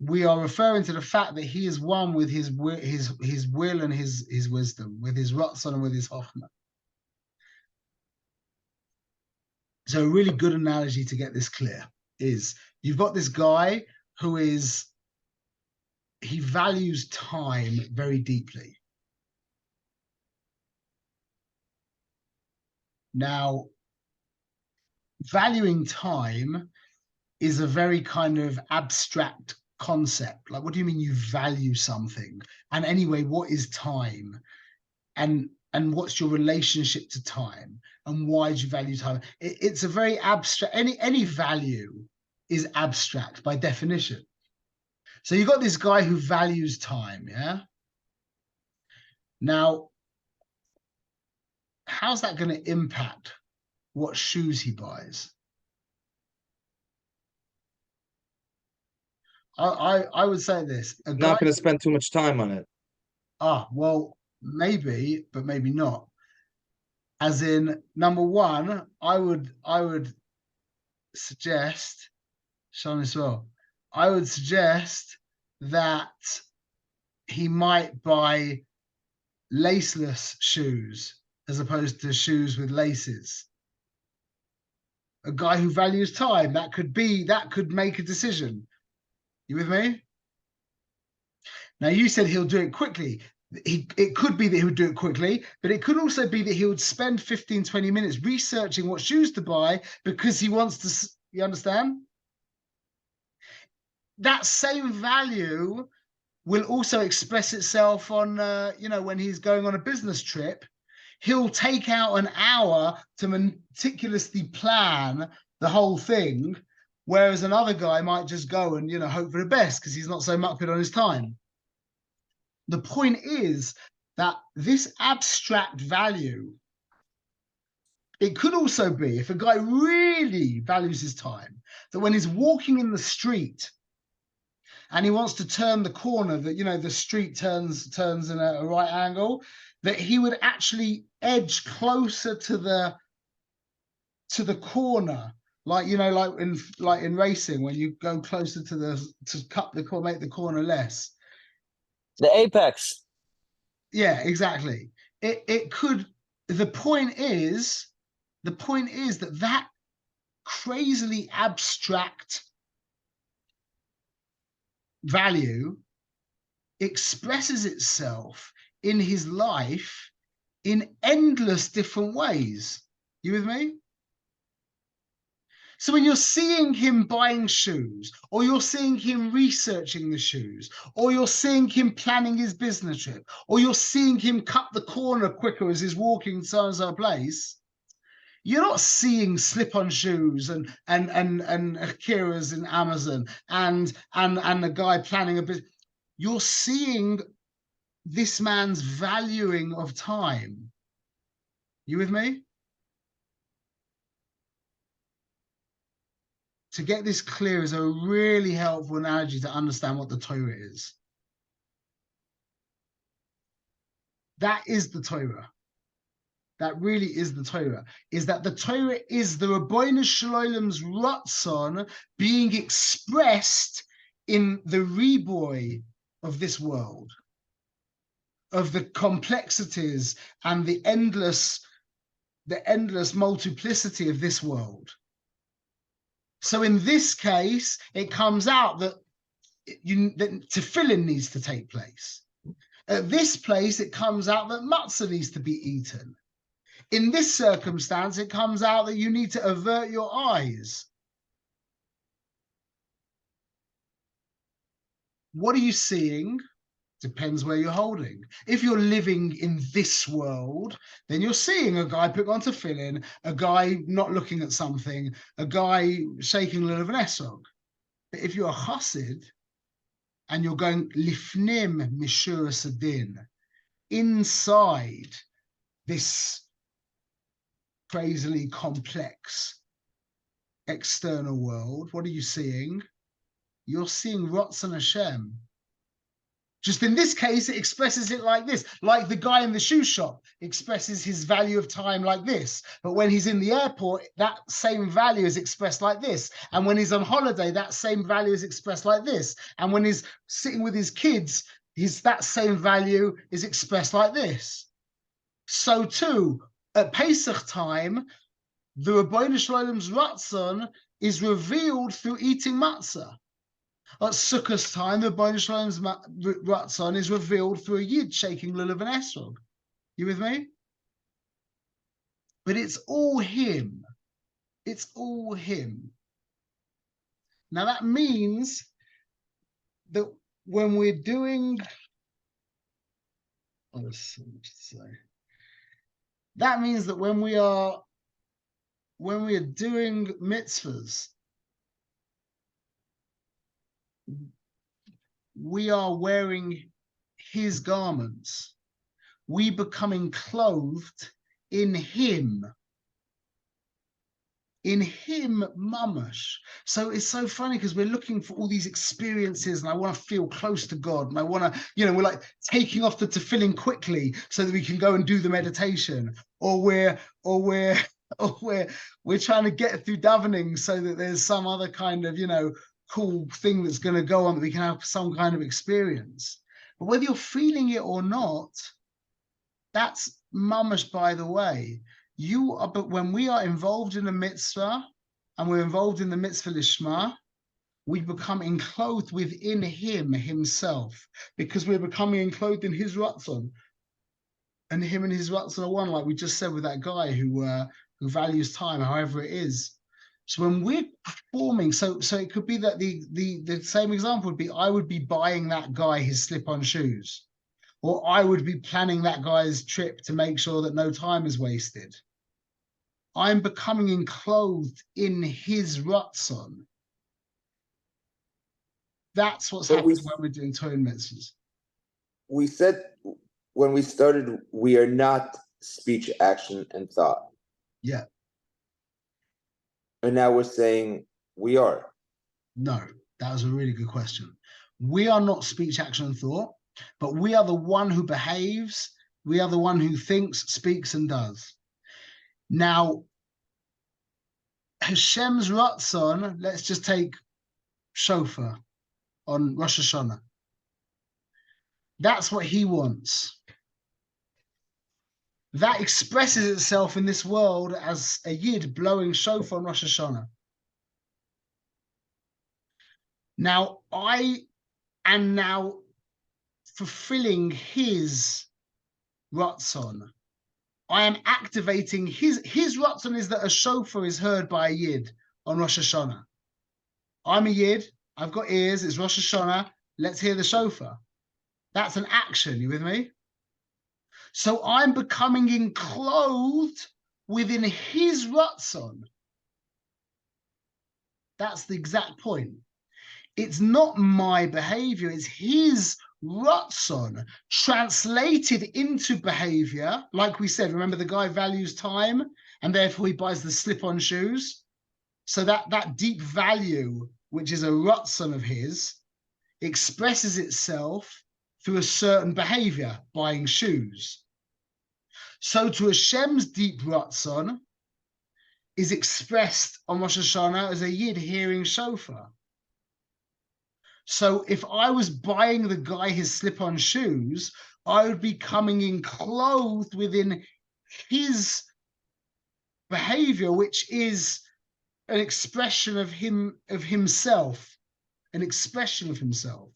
we are referring to the fact that he is one with his will and his wisdom, with his ratzon and with his chokhmah. So a really good analogy to get this clear is you've got this guy who he values time very deeply. Now, valuing time is a very kind of abstract concept. Like, what do you mean you value something? And anyway, what is time? And what's your relationship to time? And why do you value time? It's a very abstract, any value is abstract by definition. So you've got this guy who values time, yeah? Now, how's that going to impact what shoes he buys? I would say this. Not going to spend too much time on it. Well, maybe, but maybe not. As in, number one, I would suggest, Sean as well, I would suggest that he might buy laceless shoes as opposed to shoes with laces. A guy who values time, that could make a decision. You with me? Now, you said he'll do it quickly. It could be that he would do it quickly, but it could also be that he would spend 15, 20 minutes researching what shoes to buy because he wants to, you understand? That same value will also express itself on, when he's going on a business trip. He'll take out an hour to meticulously plan the whole thing, whereas another guy might just go and, hope for the best because he's not so mucked on his time. The point is that this abstract value, it could also be, if a guy really values his time, that when he's walking in the street and he wants to turn the corner, that, you know, the street turns in a right angle, that he would actually edge closer to the corner, like, you know, like in racing, when you go closer to cut the corner, make the corner less. The apex. Yeah, exactly. It could. The point is that crazily abstract value expresses itself in his life in endless different ways. You with me? So when you're seeing him buying shoes, or you're seeing him researching the shoes, or you're seeing him planning his business trip, or you're seeing him cut the corner quicker as he's walking so-and-so place, you're not seeing slip-on shoes and Akira's in Amazon and the guy planning a business. You're seeing this man's valuing of time. You with me? To get this clear is a really helpful analogy to understand what the Torah is. That is the Torah. That really is the Torah. Is that the Torah is the Ribbono Shel Olam's Ratzon being expressed in the riboy of this world, of the complexities and the endless multiplicity of this world. So in this case, it comes out that tefillin needs to take place. At this place, it comes out that matzah needs to be eaten. In this circumstance, it comes out that you need to avert your eyes. What are you seeing? Depends where you're holding. If you're living in this world, then you're seeing a guy put on tefillin, a guy not looking at something, a guy shaking lulav and esrog. But if you're a chassid and you're going lifnim mishuras adin, inside this crazily complex external world, what are you seeing? You're seeing Ratzon Hashem. Just in this case, it expresses it like this, like the guy in the shoe shop expresses his value of time like this. But when he's in the airport, that same value is expressed like this. And when he's on holiday, that same value is expressed like this. And when he's sitting with his kids, that same value is expressed like this. So too, at Pesach time, the Ribbono Shel Olam's Ratzon is revealed through eating matzah. At Sukkot's time, the Ribbono Shel Olam's Ratzon is revealed through a Yid shaking lulav and esrog. You with me? But it's all him. It's all him. Now that means that when we're doing, that means that when we are doing mitzvahs, we are wearing his garments. We becoming clothed in him. In him, mamash. So it's so funny because we're looking for all these experiences, and I want to feel close to God, and I want to, you know, we're like taking off the tefillin quickly so that we can go and do the meditation, or we're trying to get through davening so that there's some other kind of, you know, cool thing that's going to go on that we can have some kind of experience. But whether you're feeling it or not, that's mamash, by the way. You are, but when we are involved in a mitzvah and we're involved in the mitzvah lishma, we become enclosed within him himself, because we're becoming enclosed in his ratzon, and him and his ratzon are one, like we just said with that guy who values time, however it is. So when we're performing, so it could be that the same example would be, I would be buying that guy his slip-on shoes, or I would be planning that guy's trip to make sure that no time is wasted. I'm becoming enclosed in his ratzon. That's what's happening when we're doing Torah mitzvahs. We said when we started, we are not speech, action, and thought. Yeah. And now we're saying we are. No, that was a really good question. We are not speech, action, and thought, but we are the one who behaves. We are the one who thinks, speaks, and does. Now, Hashem's Ratzon, let's just take Shofar on Rosh Hashanah. That's what he wants. That expresses itself in this world as a Yid blowing Shofar on Rosh Hashanah. Now, I am now fulfilling his Ratzon. I am activating his Ratzon is that a shofar is heard by a Yid on Rosh Hashanah. I'm a Yid, I've got ears, it's Rosh Hashanah, let's hear the shofar. That's an action, you with me? So I'm becoming enclosed within his Ratzon. That's the exact point. It's not my behavior, it's his Ratzon translated into behavior. Like we said, remember the guy values time and therefore he buys the slip-on shoes. So that deep value, which is a Ratzon of his, expresses itself through a certain behavior, buying shoes. So to Hashem's deep Ratzon is expressed on Rosh Hashanah as a Yid hearing shofar. So if I was buying the guy his slip-on shoes, I would be coming in clothed within his behavior, which is an expression of himself, an expression of himself.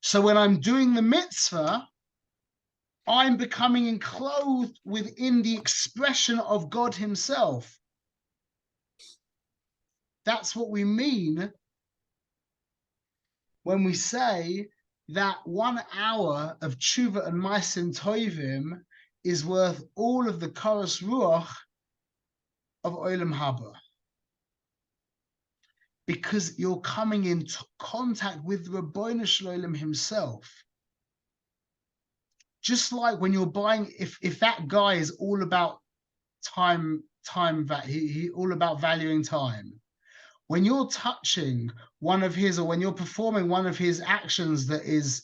So when I'm doing the mitzvah, I'm becoming enclosed within the expression of God himself. That's what we mean when we say that 1 hour of tshuva and ma'asim tovim is worth all of the koros ruach of Olam Haba. Because you're coming in contact with Ribbono Shel Olam himself. Just like when you're buying, if that guy is all about time he all about valuing time. When you're touching one of his, or when you're performing one of his actions that is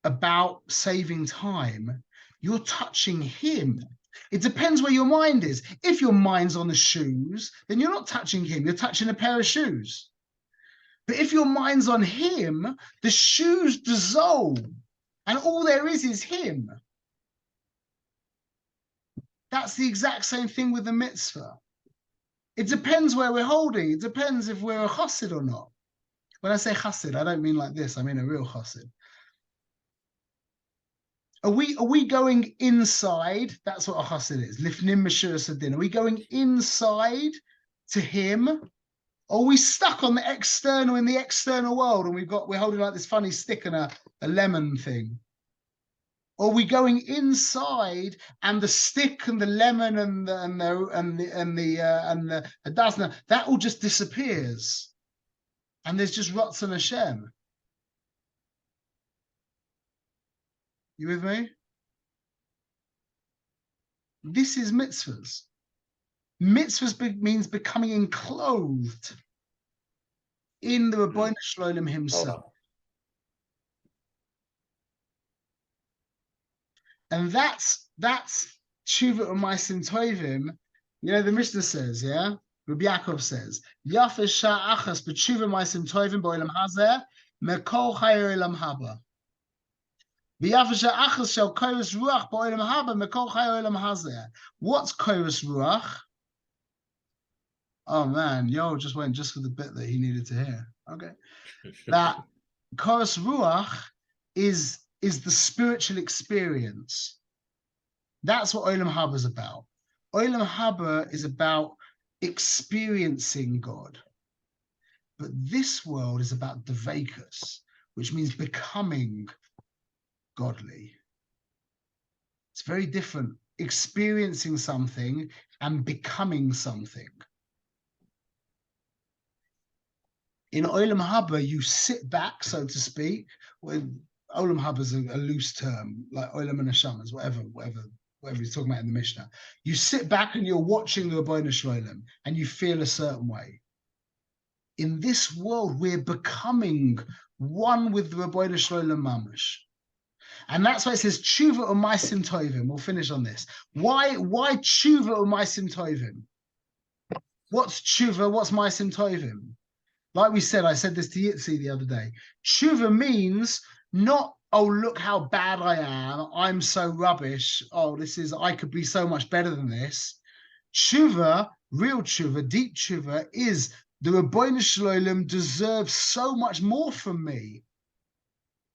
about saving time, you're touching him. It depends where your mind is. If your mind's on the shoes, then you're not touching him, you're touching a pair of shoes. But if your mind's on him, the shoes dissolve, and all there is him. That's the exact same thing with the mitzvah. It depends where we're holding. It depends if we're a chassid or not. When I say chassid, I don't mean like this. I mean a real chassid. Are we going inside? That's what a chassid is. Lifnim Meshur Sadin. Are we going inside to him? Or are we stuck on the external, in the external world, and we're holding like this funny stick and a lemon thing? Or are we going inside and the stick and the lemon and the dasna, that all just disappears, and there's just Ratzon Hashem? You with me? This is mitzvahs. Mitzvahs means becoming enclosed in the Ribbono Shel Olam himself. And that's tshuva and ma'asim tovim. You know, the Mishnah says, yeah? Rabbi Yaakov says, Yafa sha'achas b'tshuva ma'asim tovim b'olam hazeh mekol chayei olam haba. V'yafa sha'achas shel koros ruach b'olam haba mekol chayei olam hazeh. What's koros ruach? Oh man, Yo just went just for the bit that he needed to hear. Okay. That koros ruach is the spiritual experience. That's what Olam Haba is about. Olam Haba is about experiencing God. But this world is about Dveikus, which means becoming godly. It's very different, experiencing something and becoming something. In Olam Haba, you sit back, so to speak, with Olam Haba is a loose term, like Olam and Hashamas, whatever he's talking about in the Mishnah. You sit back and you're watching the Rabbeinu Shalom and you feel a certain way. In this world, we're becoming one with the Rabbeinu Shalom Mamash. And that's why it says tshuva or maisim tovim. We'll finish on this. Why tshuva or maisim tovim? What's tshuva? What's maisim tovim? Like we said, I said this to Yitzi the other day. Tshuva means not, oh, look how bad I am. I'm so rubbish. Oh, I could be so much better than this. Tshuva, real tshuva, deep tshuva is the Rabbeinu Shalom deserves so much more from me.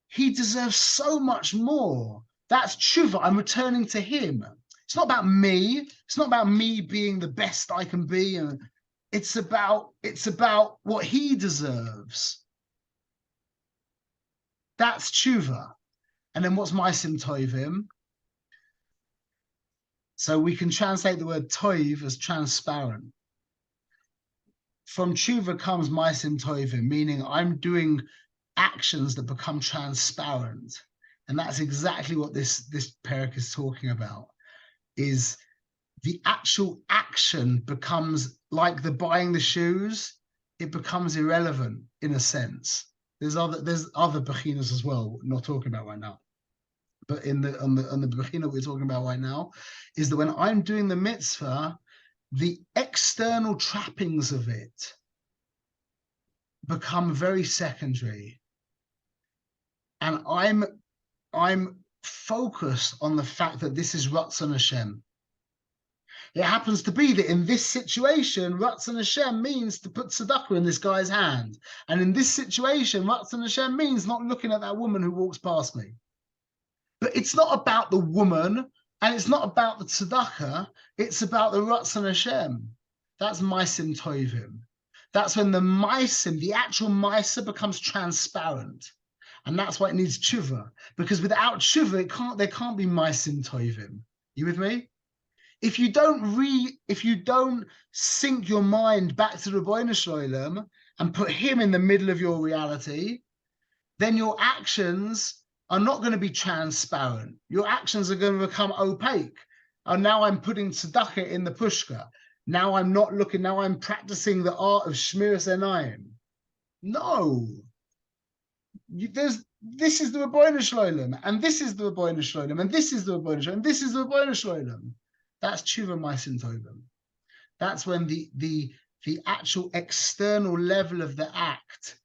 He deserves so much more. That's tshuva. I'm returning to him. It's not about me. It's not about me being the best I can be. And it's about what he deserves. That's tshuva. And then what's maisim tovim? So we can translate the word tov as transparent. From tshuva comes maisim tovim, meaning I'm doing actions that become transparent. And that's exactly what this parak is talking about, is the actual action becomes like the buying the shoes. It becomes irrelevant in a sense. There's other bechinas as well, we're not talking about right now. But on the bechina we're talking about right now is that when I'm doing the mitzvah, the external trappings of it become very secondary. And I'm focused on the fact that this is Ratzon Hashem. It happens to be that in this situation, Ratzon Hashem means to put tzedakah in this guy's hand. And in this situation, Ratzon Hashem means not looking at that woman who walks past me. But it's not about the woman, and it's not about the tzedakah, it's about the Ratzon Hashem. That's maisim tovim. That's when the maisim, the actual maisa, becomes transparent. And that's why it needs tshuva, because without tshuva, there can't be maisim tovim. You with me? If you don't sink your mind back to the Rabbeinu Shalom and put him in the middle of your reality, then your actions are not going to be transparent. Your actions are going to become opaque. And now I'm putting tzedakah in the pushka. Now I'm not looking. Now I'm practicing the art of shmiras einayim. No. This is the Rabbeinu Shalom, and this is the Rabbeinu Shalom, and this is the Rabbeinu Shalom, and this is the Rabbeinu Shalom. That's tshuva maisim tovim. That's when the actual external level of the act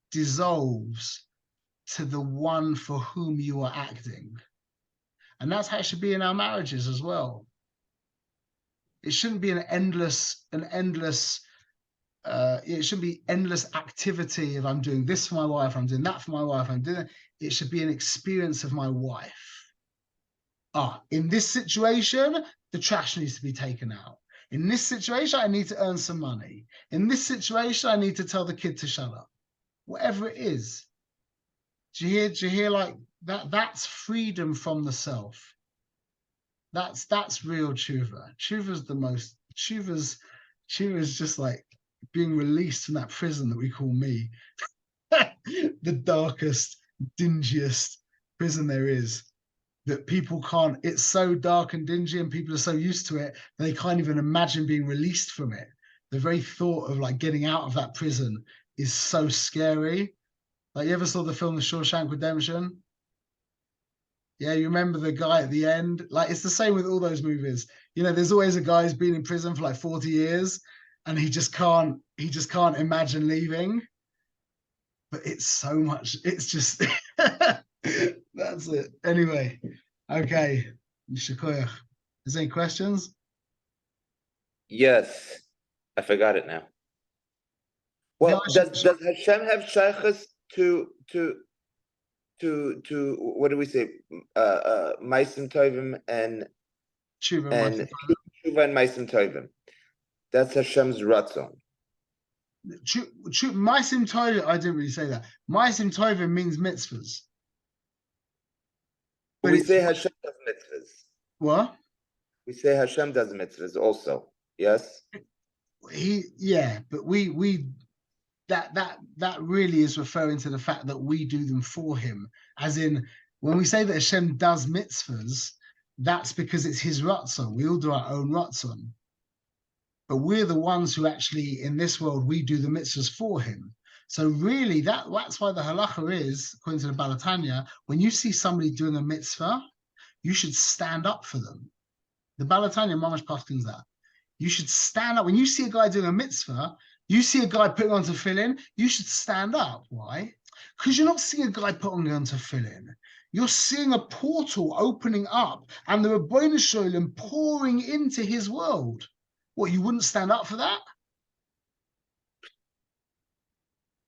dissolves to the one for whom you are acting. And that's how it should be in our marriages as well. It shouldn't be it shouldn't be endless activity if I'm doing this for my wife, I'm doing that for my wife, I'm doing that. It should be an experience of my wife. In this situation, the trash needs to be taken out. In this situation, I need to earn some money. In this situation, I need to tell the kid to shut up. Whatever it is. Do you hear like that? That's freedom from the self. That's real tshuva. Tshuva's just like being released from that prison that we call me. The darkest, dingiest prison there is. That people can't, it's so dark and dingy and people are so used to it, they can't even imagine being released from it. The very thought of like getting out of that prison is so scary. Like, you ever saw the film The Shawshank Redemption? Yeah, you remember the guy at the end? Like, it's the same with all those movies. You know, there's always a guy who's been in prison for like 40 years and he just can't imagine leaving. But it's so much, it's just, that's it. Anyway, okay. Shakoyach. Is there any questions? Yes, I forgot it now. Well, does Hashem have shaychus to what do we say? Maisim tovim and Tshuva and Maisim tovim. That's Hashem's ratzon. Maisim tovim, I didn't really say that. Maisim tovim means mitzvahs. But we say Hashem does mitzvahs. What? We say Hashem does mitzvahs also. Yes. But we that really is referring to the fact that we do them for him. As in, when we say that Hashem does mitzvahs, that's because it's his ratzon. We all do our own ratzon. But we're the ones who actually, in this world, we do the mitzvahs for him. So really, that's why the halacha is, according to the Baal HaTanya, when you see somebody doing a mitzvah, you should stand up for them. The Baal HaTanya mamash paskins that. You should stand up. When you see a guy doing a mitzvah, you see a guy putting on tefillin, you should stand up. Why? Because you're not seeing a guy putting on tefillin. You're seeing a portal opening up and the Rebbeinu Shalom pouring into his world. What, you wouldn't stand up for that?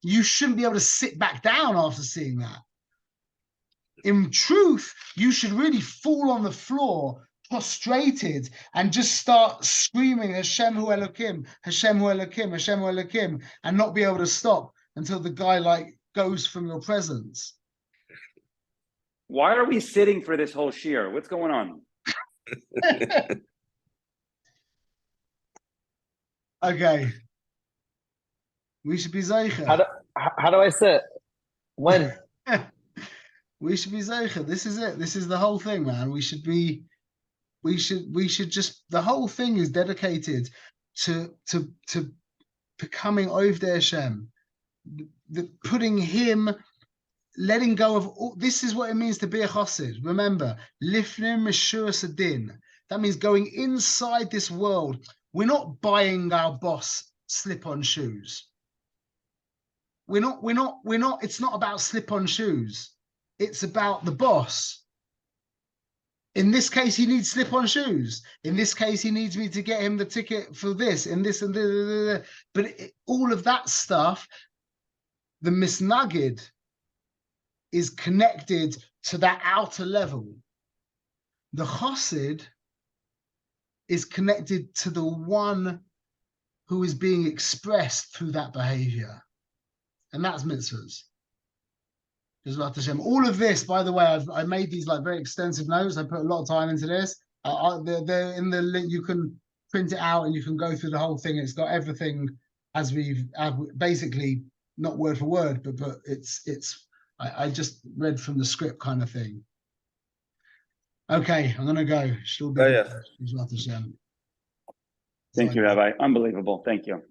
You shouldn't be able to sit back down after seeing that. In truth, you should really fall on the floor, prostrated, and just start screaming Hashem Hu Elokim, Hashem Hu Elokim, Hashem Hu Elokim, and not be able to stop until the guy like goes from your presence. Why are we sitting for this whole shiur? What's going on? Okay. We should be zeicha. How do I sit? When? We should be zeicha. This is it. This is the whole thing, man. We should just, the whole thing is dedicated to becoming Ovdei Hashem, putting him, letting go of all. This is what it means to be a chassid. Remember, lifnim meshuras adin. That means going inside this world. We're not buying our boss slip-on shoes. We're not, it's not about slip-on shoes. It's about the boss. In this case, he needs slip-on shoes. In this case, he needs me to get him the ticket for this and this and this. But all of that stuff, the misnagid is connected to that outer level. The chassid is connected to the one who is being expressed through that behavior. And that's mitzvahs. All of this, by the way, I made these like very extensive notes. I put a lot of time into this. They're in the link. You can print it out and you can go through the whole thing. It's got everything as we've basically, not word for word, but I just read from the script kind of thing. Okay, I'm gonna go. Thank you, Rabbi. Unbelievable. Thank you.